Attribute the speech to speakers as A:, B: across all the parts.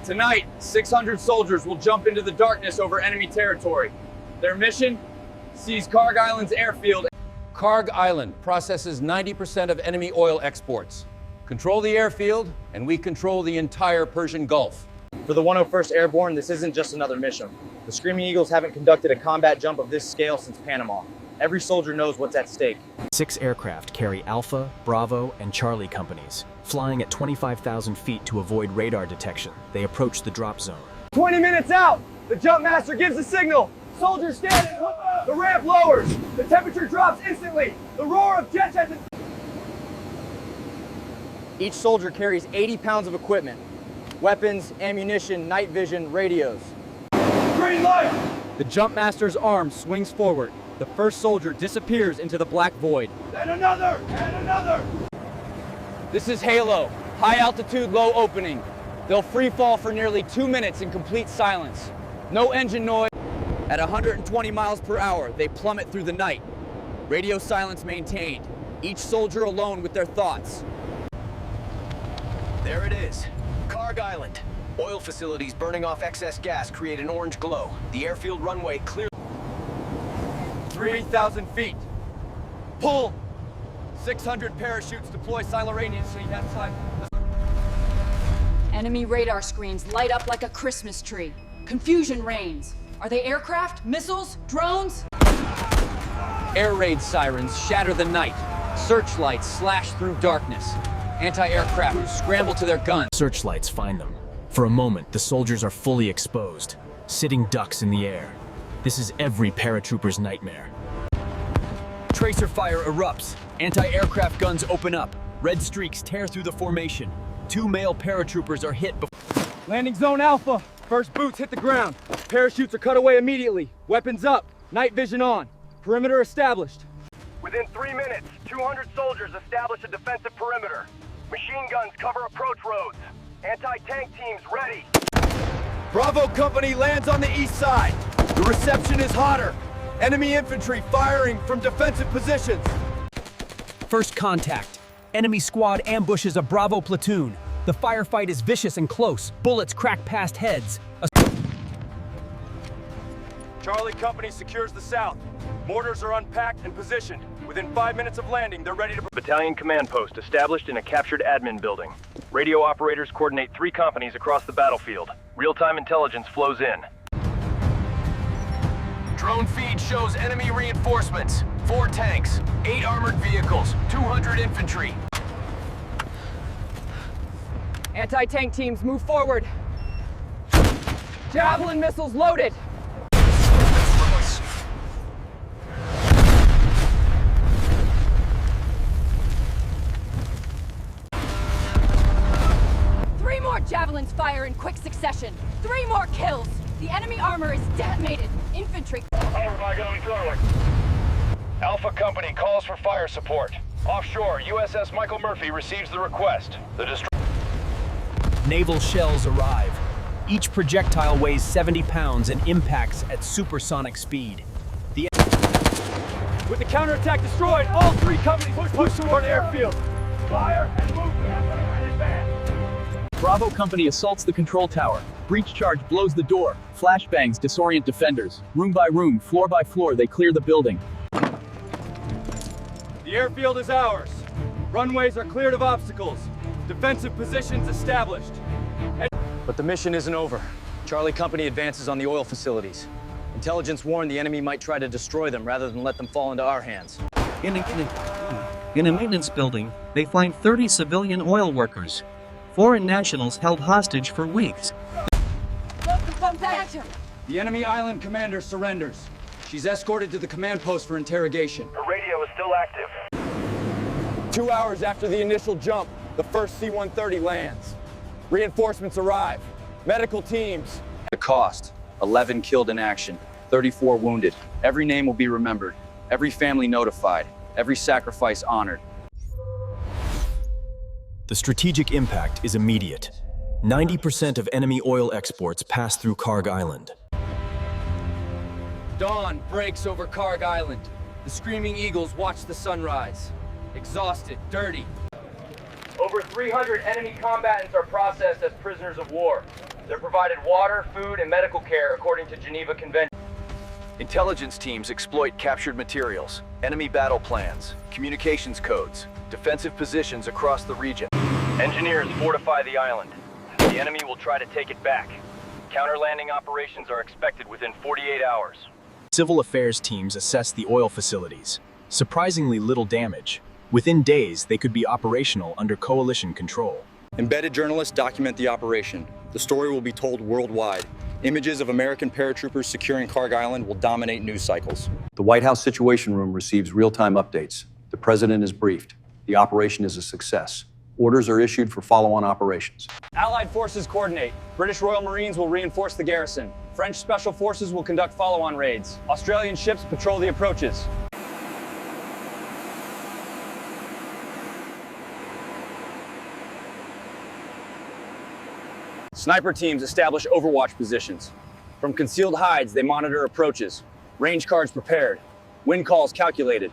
A: Tonight, 600 soldiers will jump into the darkness over enemy territory. Their mission? Seize Kharg Island's airfield.
B: Kharg Island processes 90% of enemy oil exports. Control the airfield, and we control the entire Persian Gulf.
C: For the 101st Airborne, this isn't just another mission. The Screaming Eagles haven't conducted a combat jump of this scale since Panama. Every soldier knows what's at stake.
D: 6 aircraft carry Alpha, Bravo, and Charlie companies. Flying at 25,000 feet to avoid radar detection, they approach the drop zone.
C: 20 minutes out! The jump master gives the signal! Soldiers standing! The ramp lowers! The temperature drops instantly! The roar of jets has... Each soldier carries 80 pounds of equipment. Weapons, ammunition, night vision, radios. Green light! The jump master's arm swings forward. The first soldier disappears into the black void.
A: And another! And another!
C: This is Halo, high altitude, low opening. They'll free fall for nearly 2 minutes in complete silence. No engine noise. At 120 miles per hour, they plummet through the night. Radio silence maintained. Each soldier alone with their thoughts.
E: There it is, Kharg Island. Oil facilities burning off excess gas create an orange glow. The airfield runway clear.
A: 3,000 feet. Pull! 600 parachutes deploy simultaneously.
F: Enemy radar screens light up like a Christmas tree. Confusion reigns. Are they aircraft, missiles, drones?
C: Air raid sirens shatter the night. Searchlights slash through darkness. Anti-aircraft scramble to their guns.
D: Searchlights find them. For a moment, the soldiers are fully exposed, sitting ducks in the air. This is every paratrooper's nightmare.
G: Tracer fire erupts. Anti-aircraft guns open up. Red streaks tear through the formation. 2 male paratroopers are hit before...
C: Landing zone Alpha. First boots hit the ground. Parachutes are cut away immediately. Weapons up. Night vision on. Perimeter established.
H: Within 3 minutes, 200 soldiers establish a defensive perimeter. Machine guns cover approach roads. Anti-tank teams ready.
A: Bravo Company lands on the east side. The reception is hotter. Enemy infantry firing from defensive positions.
G: First contact. Enemy squad ambushes a Bravo platoon. The firefight is vicious and close. Bullets crack past heads.
A: Charlie Company secures the south. Mortars are unpacked and positioned. Within 5 minutes of landing, they're ready to...
H: Battalion command post established in a captured admin building. Radio operators coordinate 3 companies across the battlefield. Real-time intelligence flows in.
E: Drone feed shows enemy reinforcements. 4 tanks, 8 armored vehicles, 200 infantry.
C: Anti-tank teams move forward. Javelin missiles loaded.
F: Javelins fire in quick succession. 3 more kills. The enemy armor is detonated. Infantry.
H: Overfly going forward. Alpha Company calls for fire support. Offshore, USS Michael Murphy receives the request.
G: Naval shells arrive. Each projectile weighs 70 pounds and impacts at supersonic speed.
C: With the counterattack destroyed, all 3 companies push toward airfield.
H: Fire and movement in advance.
G: Bravo Company assaults the control tower. Breach charge blows the door. Flashbangs disorient defenders. Room by room, floor by floor, they clear the building.
A: The airfield is ours. Runways are cleared of obstacles. Defensive positions established.
C: But the mission isn't over. Charlie Company advances on the oil facilities. Intelligence warned the enemy might try to destroy them rather than let them fall into our hands.
I: In a maintenance building, they find 30 civilian oil workers. Foreign nationals held hostage for weeks.
A: The enemy island commander surrenders. She's escorted to the command post for interrogation.
H: Her radio is still active.
A: 2 hours after the initial jump, the first C-130 lands. Reinforcements arrive. Medical teams.
B: The cost, 11 killed in action, 34 wounded. Every name will be remembered, every family notified, every sacrifice honored.
D: The strategic impact is immediate. 90% of enemy oil exports pass through Kharg Island.
C: Dawn breaks over Kharg Island. The Screaming Eagles watch the sunrise. Exhausted, dirty.
H: Over
C: Over 300 enemy combatants are processed as prisoners of war. They're provided water, food, and medical care according to Geneva Convention.
E: Intelligence teams exploit captured materials, enemy battle plans, communications codes, defensive positions across the region. Engineers fortify the island. The enemy will try to take it back. Counter-landing operations are expected within 48 hours.
D: Civil affairs teams assess the oil facilities. Surprisingly little damage. Within days, they could be operational under coalition control.
B: Embedded journalists document the operation. The story will be told worldwide. Images of American paratroopers securing Kharg Island will dominate news cycles. The White House Situation Room receives real-time updates. The president is briefed. The operation is a success. Orders are issued for follow-on operations.
C: Allied forces coordinate. British Royal Marines will reinforce the garrison. French Special Forces will conduct follow-on raids. Australian ships patrol the approaches. Sniper teams establish overwatch positions. From concealed hides, they monitor approaches. Range cards prepared. Wind calls calculated.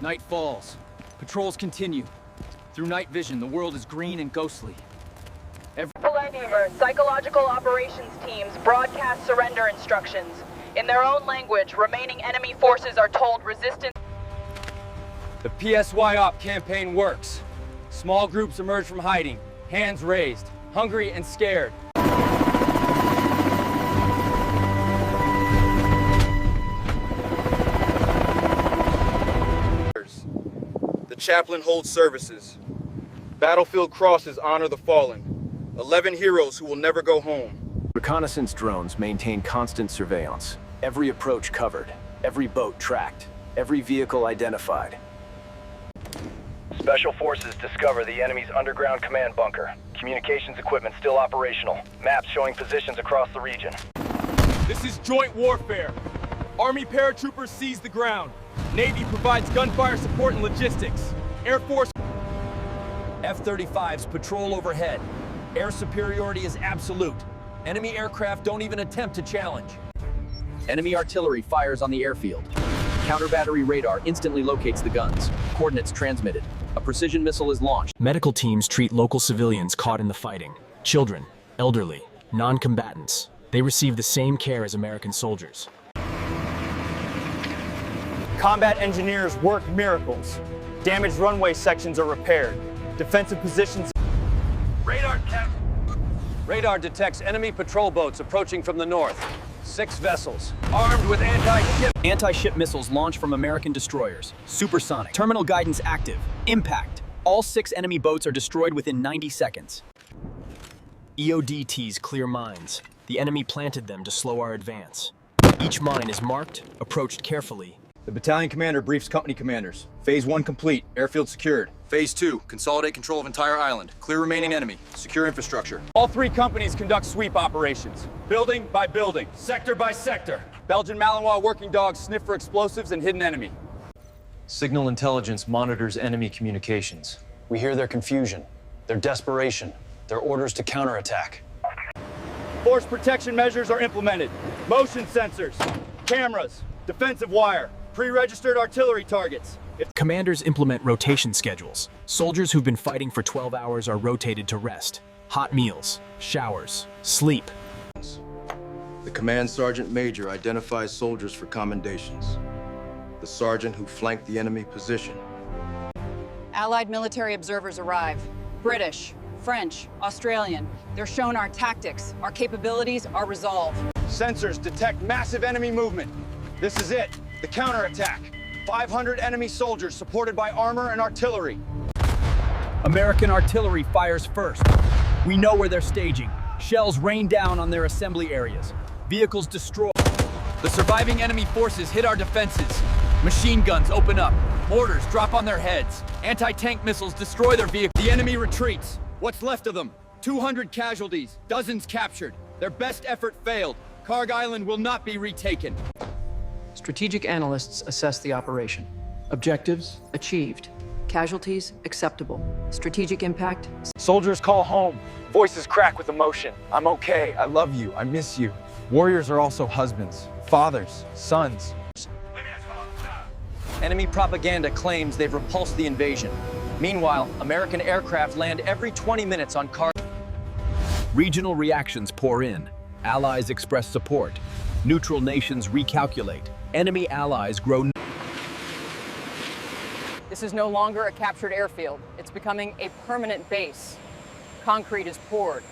G: Night falls. Patrols continue. Through night vision, the world is green and ghostly.
J: Psychological operations teams broadcast surrender instructions. In their own language, remaining enemy forces are told resistance.
C: The PSYOP campaign works. Small groups emerge from hiding, hands raised, hungry and scared.
K: The chaplain holds services. Battlefield crosses honor the fallen. 11 heroes who will never go home.
E: Reconnaissance drones maintain constant surveillance. Every approach covered, every boat tracked, every vehicle identified. Special forces discover the enemy's underground command bunker. Communications equipment still operational. Maps showing positions across the region.
K: This is joint warfare. Army paratroopers seize the ground. Navy provides gunfire support and logistics. Air Force
E: F-35s patrol overhead. Air superiority is absolute. Enemy aircraft don't even attempt to challenge.
B: Enemy artillery fires on the airfield. Counter-battery radar instantly locates the guns. Coordinates transmitted. A precision missile is launched.
D: Medical teams treat local civilians caught in the fighting. Children, elderly, non-combatants. They receive the same care as American soldiers.
C: Combat engineers work miracles. Damaged runway sections are repaired. Defensive positions. Radar detects enemy patrol boats approaching from the north. 6 vessels, armed with
G: Anti-ship missiles launch from American destroyers. Supersonic. Terminal guidance active. Impact. All 6 enemy boats are destroyed within 90 seconds.
D: EODTs clear mines. The enemy planted them to slow our advance. Each mine is marked, approached carefully.
B: The battalion commander briefs company commanders. Phase 1 complete. Airfield secured. Phase 2, consolidate control of entire island. Clear remaining enemy. Secure infrastructure.
C: All 3 companies conduct sweep operations, building by building, sector by sector. Belgian Malinois working dogs sniff for explosives and hidden enemy.
E: Signal intelligence monitors enemy communications. We hear their confusion, their desperation, their orders to counterattack.
C: Force protection measures are implemented. Motion sensors, cameras, defensive wire, pre-registered artillery targets.
D: Commanders implement rotation schedules. Soldiers who've been fighting for 12 hours are rotated to rest. Hot meals, showers, sleep.
K: The command sergeant major identifies soldiers for commendations. The sergeant who flanked the enemy position.
F: Allied military observers arrive. British, French, Australian. They're shown our tactics, our capabilities, our resolve.
C: Sensors detect massive enemy movement. This is it, the counterattack. 500 enemy soldiers supported by armor and artillery.
G: American artillery fires first. We know where they're staging. Shells rain down on their assembly areas. Vehicles destroyed. The surviving enemy forces hit our defenses. Machine guns open up. Mortars drop on their heads. Anti-tank missiles destroy their vehicles.
C: The enemy retreats. What's left of them? 200 casualties, dozens captured. Their best effort failed. Kharg Island will not be retaken.
L: Strategic analysts assess the operation. Objectives achieved. Casualties acceptable. Strategic impact.
C: Soldiers call home. Voices crack with emotion. I'm okay. I love you. I miss you. Warriors are also husbands, fathers, sons.
B: Enemy propaganda claims they've repulsed the invasion.
C: Meanwhile, American aircraft land every 20 minutes on Kharg.
G: Regional reactions pour in. Allies express support. Neutral nations recalculate. Enemy allies grow.
F: This is no longer a captured airfield. It's becoming a permanent base. Concrete is poured.